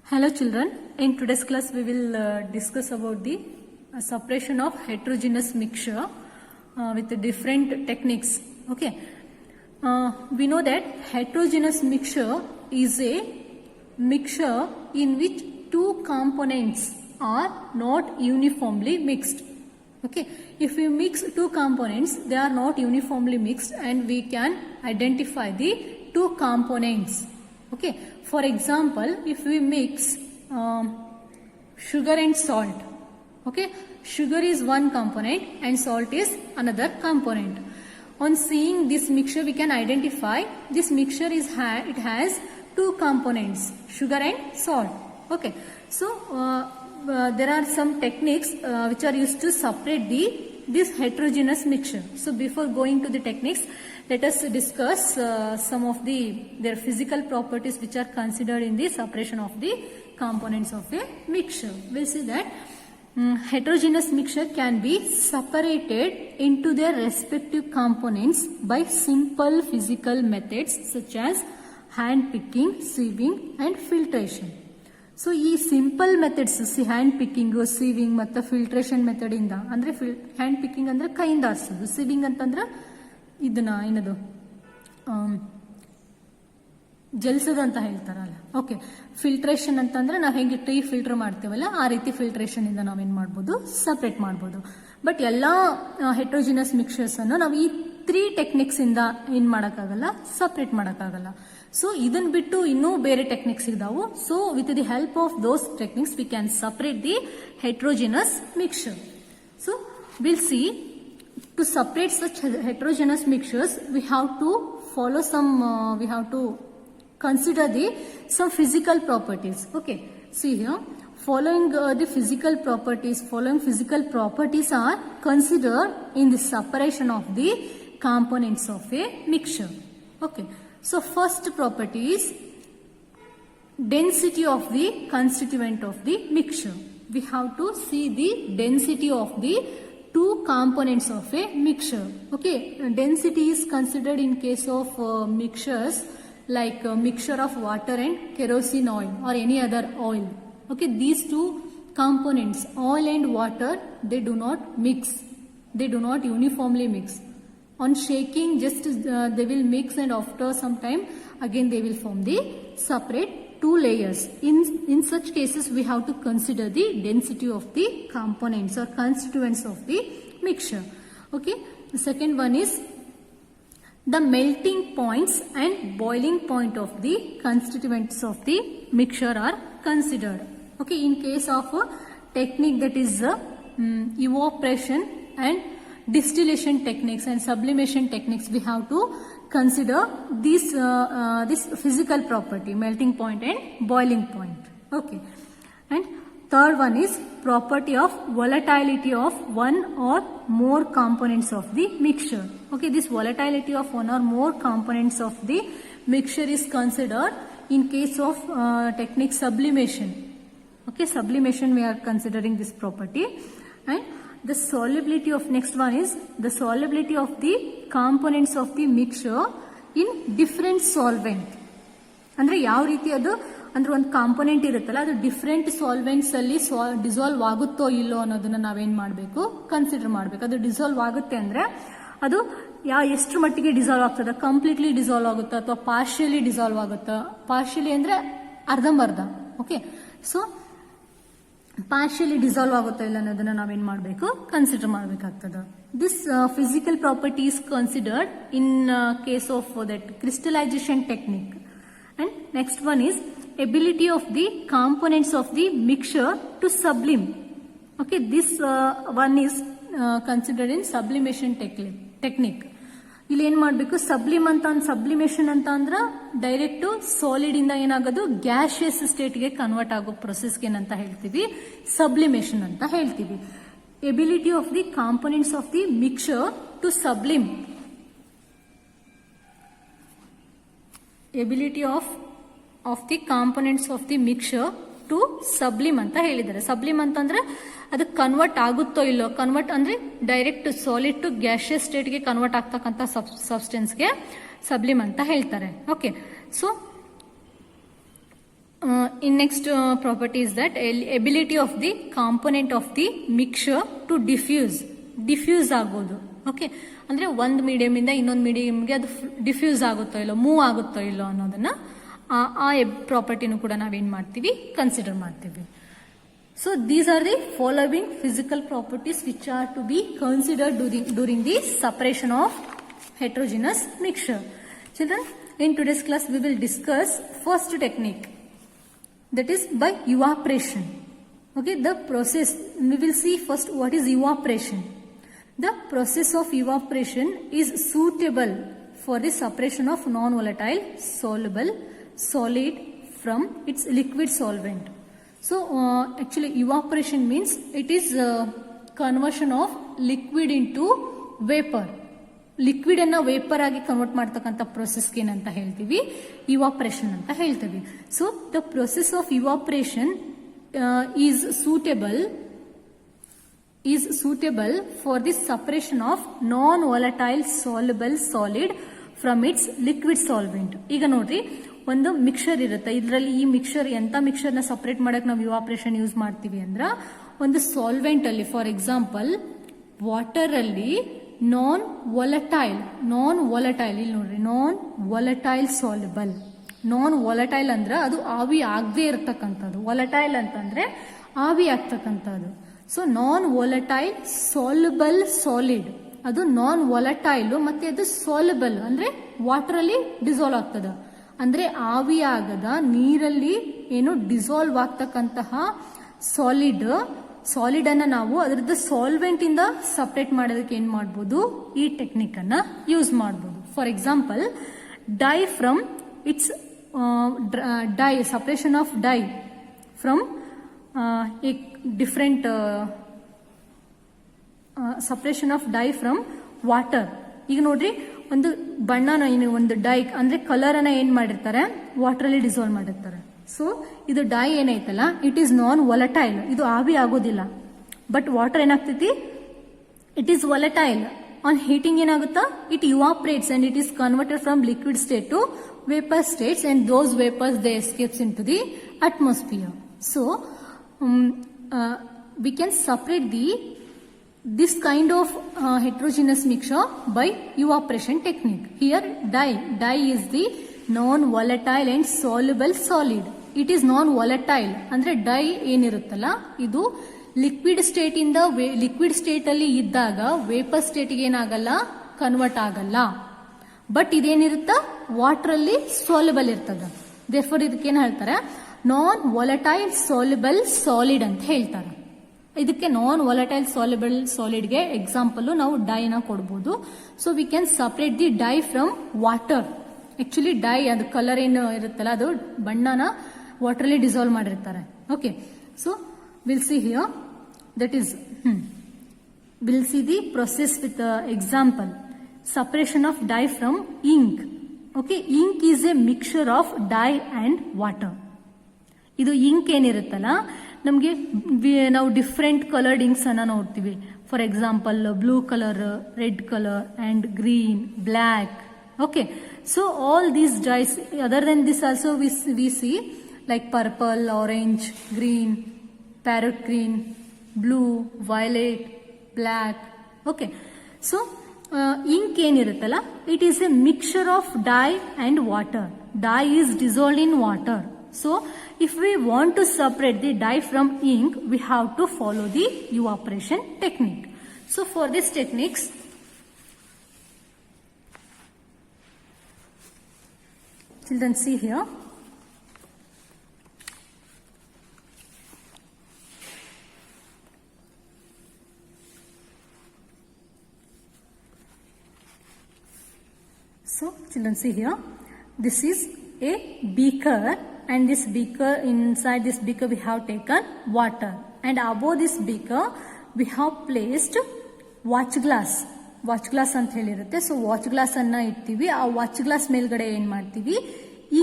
Hello children, in today's class we will discuss about the separation of heterogeneous mixture with the different techniques. Okay, we know that heterogeneous mixture is a mixture in which two components are not uniformly mixed. Okay, if we mix two components, they are not uniformly mixed and we can identify the two components. Okay, for example, if we mix sugar and salt, okay, sugar is one component and salt is another component. On seeing this mixture, we can identify this mixture it has two components, sugar and salt. Okay, so there are some techniques which are used to separate this heterogeneous mixture. So before going to the techniques, let us discuss some of their physical properties which are considered in the separation of the components of a mixture. We'll see that heterogeneous mixture can be separated into their respective components by simple physical methods such as hand picking, sieving and filtration. So ಈ simple methods hand picking, sieving ಮತ್ತು filtration method ಇಂದ ಅಂದ್ರೆ hand picking ಅಂದ್ರೆ ಕೈಯಿಂದ ಆರಿಸೋದು, sewing ಅಂತಂದ್ರೆ ಇದನ್ನ ಏನದು ಜಲ್ಸೋದು ಅಂತ ಹೇಳ್ತಾರಲ್ಲ. ಓಕೆ, ಫಿಲ್ಟ್ರೇಷನ್ ಅಂತಂದ್ರೆ ನಾವು ಹೆಂಗೆ ಟೀ ಫಿಲ್ಟರ್ ಮಾಡ್ತೇವಲ್ಲ ಆ ರೀತಿ ಫಿಲ್ಟ್ರೇಷನ್ ಇಂದ ನಾವೇನ್ ಮಾಡ್ಬೋದು, ಸಪರೇಟ್ ಮಾಡ್ಬೋದು. ಬಟ್ ಎಲ್ಲಾ ಹೆಟ್ರೋಜಿನಸ್ ಮಿಕ್ಸರ್ಸ್ ಅನ್ನು ನಾವು ಈ 3 ಟೆಕ್ನಿಕ್ಸ್ ಇಂದ ಏನ್ ಮಾಡಕ್ಕಾಗಲ್ಲ, ಸಪರೇಟ್ ಮಾಡಕ್ಕಾಗಲ್ಲ. ಸೊ ಇದನ್ ಬಿಟ್ಟು ಇನ್ನೂ ಬೇರೆ ಟೆಕ್ನಿಕ್ಸ್ ಇದಾವು. So with the help of those techniques we can separate the heterogeneous mixture. So will see to separate such heterogeneous mixtures we have to consider some physical properties. Okay, see here, following physical properties are considered in the separation of the components of a mixture. Okay, so first property is density of the constituent of the mixture. We have to see the density of the two components of a mixture. Okay, density is considered in case of mixtures like mixture of water and kerosene oil or any other oil. Okay, these two components, oil and water, they do not mix. They do not uniformly mix. On shaking, just they will mix and after some time again they will form the separate two layers. In such cases we have to consider the density of the components or constituents of the mixture. Okay, the second one is the melting points and boiling point of the constituents of the mixture are considered. Okay, in case of a technique that is evaporation and distillation techniques and sublimation techniques, we have to consider this physical property, melting point and boiling point. Okay, and third one is property of volatility of one or more components of the mixture. Okay, this volatility of one or more components of the mixture is considered in case of technique sublimation. Okay, sublimation we are considering this property. And the solubility of next one is the solubility of the components of the mixture in different solvent. ಅಂದ್ರೆ ಯಾವ ರೀತಿ ಅದು ಅಂದ್ರೆ ಒಂದು component ಇರುತ್ತಲ್ಲ, ಅದು different solvents ಅಲ್ಲಿ dissolve ಆಗುತ್ತೋ ಇಲ್ಲೋ ಅನ್ನೋದನ್ನ ನಾವೇನ್ ಮಾಡಬೇಕು, ಕನ್ಸಿಡರ್ ಮಾಡಬೇಕು. ಅದು ಡಿಸಾಲ್ವ್ ಆಗುತ್ತೆ ಅಂದ್ರೆ ಅದು ಎಷ್ಟು ಮಟ್ಟಿಗೆ ಡಿಸಾಲ್ವ್ ಆಗ್ತದೆ, ಕಂಪ್ಲೀಟ್ಲಿ ಡಿಸಾಲ್ವ್ ಆಗುತ್ತಾ ಅಥವಾ ಪಾರ್ಷಿಯಲಿ ಡಿಸಾಲ್ವ್ ಆಗುತ್ತಾ. ಪಾರ್ಷಿಯಲಿ ಅಂದ್ರೆ ಅರ್ಧಂಬರ್ಧ. ಓಕೆ, ಸೊ ಪಾರ್ಷಿಯಲಿ ಡಿಸಾಲ್ವ್ ಆಗುತ್ತಾ ಇಲ್ಲ ಅನ್ನೋದನ್ನ ನಾವೇನ್ ಮಾಡಬೇಕು, ಕನ್ಸಿಡರ್ ಮಾಡಬೇಕಾಗ್ತದೆ. This physical property is considered in case of that crystallisation technique. And next one is ability of the components of the mixture to sublime. Okay, this one is considered in sublimation technique. ಇಲ್ಲಿ ಏನ್ ಮಾಡಬೇಕು, sublimation ಅಂತ ಅಂದ್ರೆ direct solid ಇಂದ ಏನಾಗೋದು gaseous state ಗೆ convert ಆಗೋ ಪ್ರೊಸೆಸ್ಗೆ ಏನಂತ ಹೇಳ್ತೀವಿ, ಸಬ್ಲಿಮೇಷನ್ ಅಂತ ಹೇಳ್ತೀವಿ. Ability of the components of the mixture to sublime, ability of the components of the mixture to sublime ಅಂತ ಹೇಳಿದ್ದಾರೆ. ಸಬ್ಲಿಮ್ ಅಂತಂದ್ರೆ ಅದು ಕನ್ವರ್ಟ್ ಆಗುತ್ತೋ ಇಲ್ಲೋ, ಕನ್ವರ್ಟ್ ಅಂದ್ರೆ direct solid to gaseous state ಗೆ ಕನ್ವರ್ಟ್ ಆಗ್ತಕ್ಕಂಥ ಸಬ್ಸ್ಟೆನ್ಸ್ ಗೆ ಸಬ್ಲಿಮ್ ಅಂತ ಹೇಳ್ತಾರೆ. Okay, so In next property is that ability of the component of the mixture to diffuse ಆಗೋದು. ಓಕೆ, ಅಂದ್ರೆ ಒಂದು ಮೀಡಿಯಂ ಇಂದ ಇನ್ನೊಂದು ಮೀಡಿಯಂಗೆ ಅದು ಡಿಫ್ಯೂಸ್ ಆಗುತ್ತೋ ಇಲ್ಲೋ, ಮೂವ್ ಆಗುತ್ತೋ ಇಲ್ಲೋ ಅನ್ನೋದನ್ನ ಆ ಪ್ರಾಪರ್ಟಿನೂ ಕೂಡ ನಾವೇನ್ ಮಾಡ್ತೀವಿ, ಕನ್ಸಿಡರ್ ಮಾಡ್ತೀವಿ. So these are the following physical properties which are to be considered during the separation of heterogeneous mixture. Children, in today's class we will discuss first technique, that is by evaporation. Okay, the process we will see first what is evaporation. The process of evaporation is suitable for the separation of non-volatile soluble solid from its liquid solvent. So actually evaporation means it is conversion of liquid into vapor. Liquid ಅನ್ನ vapour ಆಗಿ convert ಮಾಡ್ತಕ್ಕಂಥ ಪ್ರೊಸೆಸ್ಗೆ ಏನಂತ ಹೇಳ್ತೀವಿ, evaporation ಅಂತ ಹೇಳ್ತೀವಿ. So the process of evaporation is suitable for the separation of non volatile soluble solid from its liquid solvent. ಈಗ ನೋಡ್ರಿ, ಒಂದು ಮಿಕ್ಸರ್ ಇರುತ್ತೆ, ಇದರಲ್ಲಿ ಈ ಮಿಕ್ಸರ್ ಎಂತ ಮಿಕ್ಸರ್ ನ ಸಪರೇಟ್ ಮಾಡಕ್ ನಾವು ಇವಾಪರೇಷನ್ ಯೂಸ್ ಮಾಡ್ತೀವಿ ಅಂದ್ರ, ಒಂದು ಸಾಲ್ವೆಂಟ್ ಅಲ್ಲಿ ಫಾರ್ ಎಕ್ಸಾಂಪಲ್ ವಾಟರ್ ಅಲ್ಲಿ ನಾನ್ ವಾಲಟೈಲ್ ಇಲ್ಲಿ ನೋಡ್ರಿ, ನಾನ್ ವಾಲಟೈಲ್ ಸಾಲ್ಯುಬಲ್. ನಾನ್ ವಾಲಟೈಲ್ ಅಂದ್ರೆ ಅದು ಆವಿ ಆಗದೆ ಇರತಕ್ಕಂಥದ್ದು, ವಾಲಟೈಲ್ ಅಂತಂದ್ರೆ ಆವಿ ಆಗ್ತಕ್ಕಂಥದ್ದು. ಸೊ ನಾನ್ ವಾಲಟೈಲ್ ಸಾಲ್ಯುಬಲ್ ಸಾಲಿಡ್, ಅದು ನಾನ್ ವಾಲಟೈಲ್ ಮತ್ತೆ ಅದು ಸಾಲ್ಯುಬಲ್ ಅಂದ್ರೆ ವಾಟರ್ ಅಲ್ಲಿ ಡಿಸಾಲ್ವ್ ಆಗ್ತದ, ಅಂದ್ರೆ ಆವಿ ಆಗದ ನೀರಲ್ಲಿ ಏನು ಡಿಸಾಲ್ವ್ ಆಗ್ತಕ್ಕಂತಹ ಸಾಲಿಡ್ ಅನ್ನ ನಾವು ಅದರದ್ದು ಸಾಲ್ವೆಂಟ್ ಇಂದ ಸಪರೇಟ್ ಮಾಡೋದಕ್ಕೆ ಏನ್ ಮಾಡಬಹುದು, ಈ ಟೆಕ್ನಿಕ್ ಅನ್ನ ಯೂಸ್ ಮಾಡಬಹುದು. For example dye from its dye, separation of dye from different separation of dye from water. ಈಗ ನೋಡ್ರಿ, ಒಂದು ಬಣ್ಣನ ಒಂದು ಡೈ ಅಂದ್ರೆ ಕಲರ್ ಅನ್ನ ಏನ್ ಮಾಡಿರ್ತಾರೆ, ವಾಟರ್ ಅಲ್ಲಿ ಡಿಸಾಲ್ವ್ ಮಾಡಿರ್ತಾರೆ. ಸೊ ಇದು ಡೈ ಏನೈತಲ್ಲ, ಇಟ್ ಈಸ್ ನಾನ್ ವಾಲಟೈಲ್, ಇದು ಆವಿ ಆಗೋದಿಲ್ಲ. ಬಟ್ ವಾಟರ್ ಏನಾಗ್ತೈತಿ, it is volatile. On heating ಏನಾಗುತ್ತಾ, it evaporates and it is converted from liquid state to vapour states and those vapours they escapes in to the atmosphere. So we can separate this kind of heterogeneous mixture by evaporation technique. Here dye is the non-volatile and soluble solid. It is non-volatile ಅಂದ್ರೆ dye ಏನಿರುತ್ತಲ್ಲ ಇದು liquid state ಇಂದ liquid state ಅಲ್ಲಿ ಇದ್ದಾಗ vapour state ಗೆ ಏನಾಗಲ್ಲ, convert ಆಗಲ್ಲ. But ಇದೇನಿರುತ್ತ, ವಾಟರ್ ಅಲ್ಲಿ ಸಾಲ್ಯುಬಲ್ ಇರ್ತದ. ದೇರ್ಫೋರ್ ಇದಕ್ಕೇನ್ ಹೇಳ್ತಾರೆ, ನಾನ್ ವಾಲಟೈಲ್ ಸಾಲ್ಯುಬಲ್ ಸಾಲಿಡ್ ಅಂತ ಹೇಳ್ತಾರೆ. ಇದಕ್ಕೆ ನಾನ್ ವಾಲಟೈಲ್ ಸಾಲ್ಯುಬಲ್ ಸಾಲಿಡ್ಗೆ ಎಕ್ಸಾಂಪಲ್ ನಾವು ಡೈನ ಕೊಡಬಹುದು. So we can separate the dye from water. Actually dye ಅದು ಕಲರ್ ಏನು ಇರುತ್ತಲ್ಲ, ಅದು ಬಣ್ಣನ ವಾಟರ್ ಅಲ್ಲಿ ಡಿಸಾಲ್ವ್ ಮಾಡಿರ್ತಾರೆ. Okay, so will see here, that is will see the process with example. Separation of dye from ink. Okay, ink is a mixture of dye and water. ಇದು ink ಏನಿರುತ್ತಲ್ಲ, ನಮಗೆ ನಾವು ಡಿಫ್ರೆಂಟ್ ಕಲರ್ಡ್ ಇಂಕ್ಸ್ ಅನ್ನ ನೋಡ್ತೀವಿ. For example blue colour, red colour and green, black. Okay, so all these dyes, other than this also we see like purple, orange, green, parrot green, blue, violet, black. Okay, so ink ಏನಿರುತ್ತಲ್ಲ, it is a mixture of dye and water. Dye is dissolved in water. So, if we want to separate the dye from ink, we have to follow the evaporation technique. So, for this techniques, children see here. So, children see here. This is a beaker. And this beaker, inside this beaker we have taken water, and above this beaker we have placed watch glass. Watch glass ಅಂತ ಹೇಳಿರುತ್ತೆ. So watch glass ಅನ್ನ ಇಡ್ತೀವಿ, ಆ watch glass ಮೇಲ್ಗಡೆ ಏನ್ ಮಾಡ್ತೀವಿ,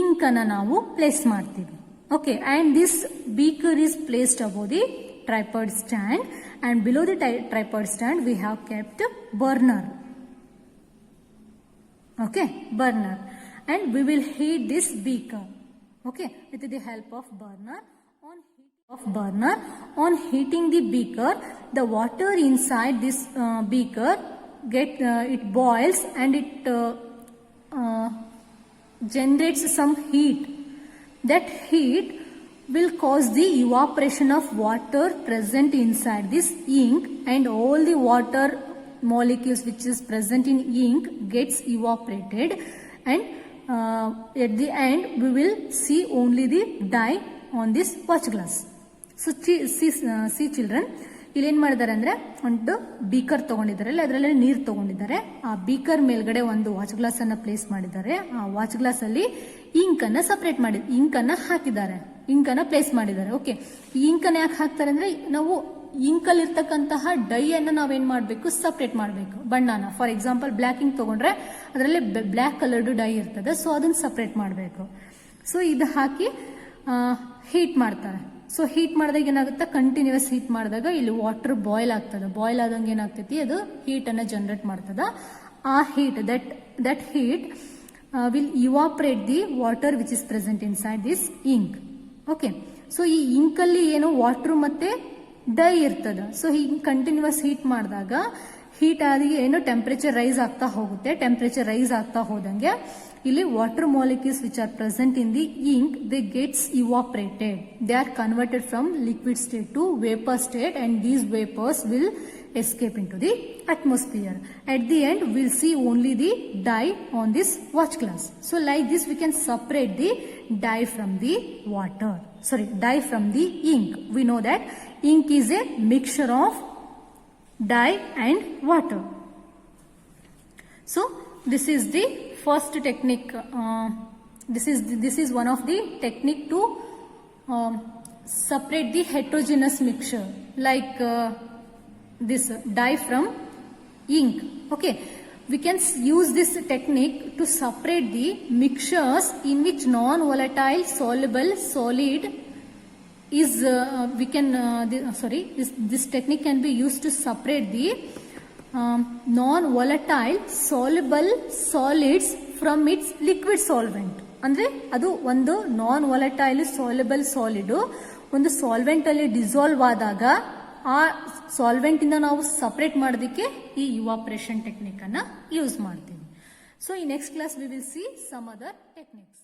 ink ಅನ್ನ ನಾವು place ಮಾಡ್ತೀವಿ. Okay, and this beaker is placed above the tripod stand, and below the tripod stand we have kept burner. Okay, burner, and we will heat this beaker. Okay, with the help of burner. On heating the beaker, the water inside this beaker it boils and it generates some heat. That heat will cause the evaporation of water present inside this ink, and all the water molecules which is present in ink gets evaporated, and at the end we will see only the dye on this watch glass. So see children, ಇಲ್ಲಿ ಏನ್ ಮಾಡಿದ್ದಾರೆ ಅಂದ್ರೆ ಒಂದು beaker ತಗೊಂಡಿದ್ದಾರೆ, ಅದರಲ್ಲಿ ನೀರು ತಗೊಂಡಿದ್ದಾರೆ. ಆ ಬೀಕರ್ ಮೇಲ್ಗಡೆ ಒಂದು ವಾಚ್ ಗ್ಲಾಸ್ ಅನ್ನ ಪ್ಲೇಸ್ ಮಾಡಿದ್ದಾರೆ. ಆ ವಾಚ್ ಗ್ಲಾಸ್ ಅಲ್ಲಿ ಇಂಕ್ ಅನ್ನ ಸಪರೇಟ್ ಮಾಡಿ ಇಂಕ್ ಅನ್ನ ಹಾಕಿದ್ದಾರೆ, ಇಂಕ್ ಅನ್ನ ಪ್ಲೇಸ್ ಮಾಡಿದ್ದಾರೆ. ಓಕೆ, ಈ ಇಂಕ್ ಅನ್ನ ಯಾಕೆ ಹಾಕ್ತಾರೆ ಅಂದ್ರೆ ನಾವು ಇಂಕ್ ಅಲ್ಲಿ ಇರ್ತಕ್ಕಂತಹ ಡೈ ಅನ್ನ ನಾವೇನ್ ಮಾಡ್ಬೇಕು, ಸಪರೇಟ್ ಮಾಡ್ಬೇಕು. ಬಣ್ಣನ ಫಾರ್ ಎಕ್ಸಾಂಪಲ್ ಬ್ಲಾಕ್ ಇಂಕ್ ತಗೊಂಡ್ರೆ ಅದರಲ್ಲಿ ಬ್ಲಾಕ್ ಕಲರ್ಡ್ ಡೈ ಇರ್ತದೆ, ಸೊ ಅದನ್ನ ಸಪರೇಟ್ ಮಾಡಬೇಕು. ಸೊ ಇದು ಹಾಕಿ ಹೀಟ್ ಮಾಡ್ತಾರೆ. ಸೊ ಹೀಟ್ ಮಾಡಿದಾಗ ಏನಾಗುತ್ತೆ, ಕಂಟಿನ್ಯೂಸ್ ಹೀಟ್ ಮಾಡಿದಾಗ ಇಲ್ಲಿ ವಾಟರ್ ಬಾಯ್ಲ್ ಆಗ್ತದೆ. ಬಾಯ್ಲ್ ಆದಂಗೆ ಏನಾಗ್ತೈತಿ, ಅದು ಹೀಟ್ ಅನ್ನ ಜನರೇಟ್ ಮಾಡ್ತದ. ಆ heat that heat will evaporate the water which is present inside this ink. Okay, so ಈ ಇಂಕ್ ಅಲ್ಲಿ ಏನು ವಾಟರ್ ಮತ್ತೆ ಡೈ ಇರ್ತದ. ಸೊ ಹಿಂಗ್ ಕಂಟಿನ್ಯೂಸ್ ಹೀಟ್ ಮಾಡಿದಾಗ ಹೀಟ್ ಆಗಿ ಏನು ಟೆಂಪರೇಚರ್ ರೈಸ್ ಆಗ್ತಾ ಹೋಗುತ್ತೆ. ಟೆಂಪರೇಚರ್ ರೈಸ್ ಆಗ್ತಾ ಹೋದಂಗೆ ಇಲ್ಲಿ water molecules which are present in the ink they gets evaporated. They are converted from liquid state to vapour state, and these vapours will escape into the atmosphere. At the end we'll see only the dye on this watch glass. So like this we can separate the dye from the dye from the ink. We know that ink is a mixture of dye and water. So this is the first technique. This is one of the technique to separate the heterogeneous mixture, like this dye from ink. Okay, we can use this technique to separate the mixtures in which non-volatile soluble solid is this technique can be used to separate the non-volatile soluble solids from its liquid solvent. ಅಂದ್ರೆ ಅದು ಒಂದು non volatile soluble solid ಒಂದು solvent ಅಲ್ಲಿ dissolve ಆದಾಗ ಆ solvent ಇಂದ ನಾವು separate ಮಾಡೋದಕ್ಕೆ ಈ ಇವಾಪರೇಷನ್ ಟೆಕ್ನಿಕ್ ಅನ್ನ ಯೂಸ್ ಮಾಡ್ತೀವಿ. ಸೊ ಈ next class we will see some other techniques.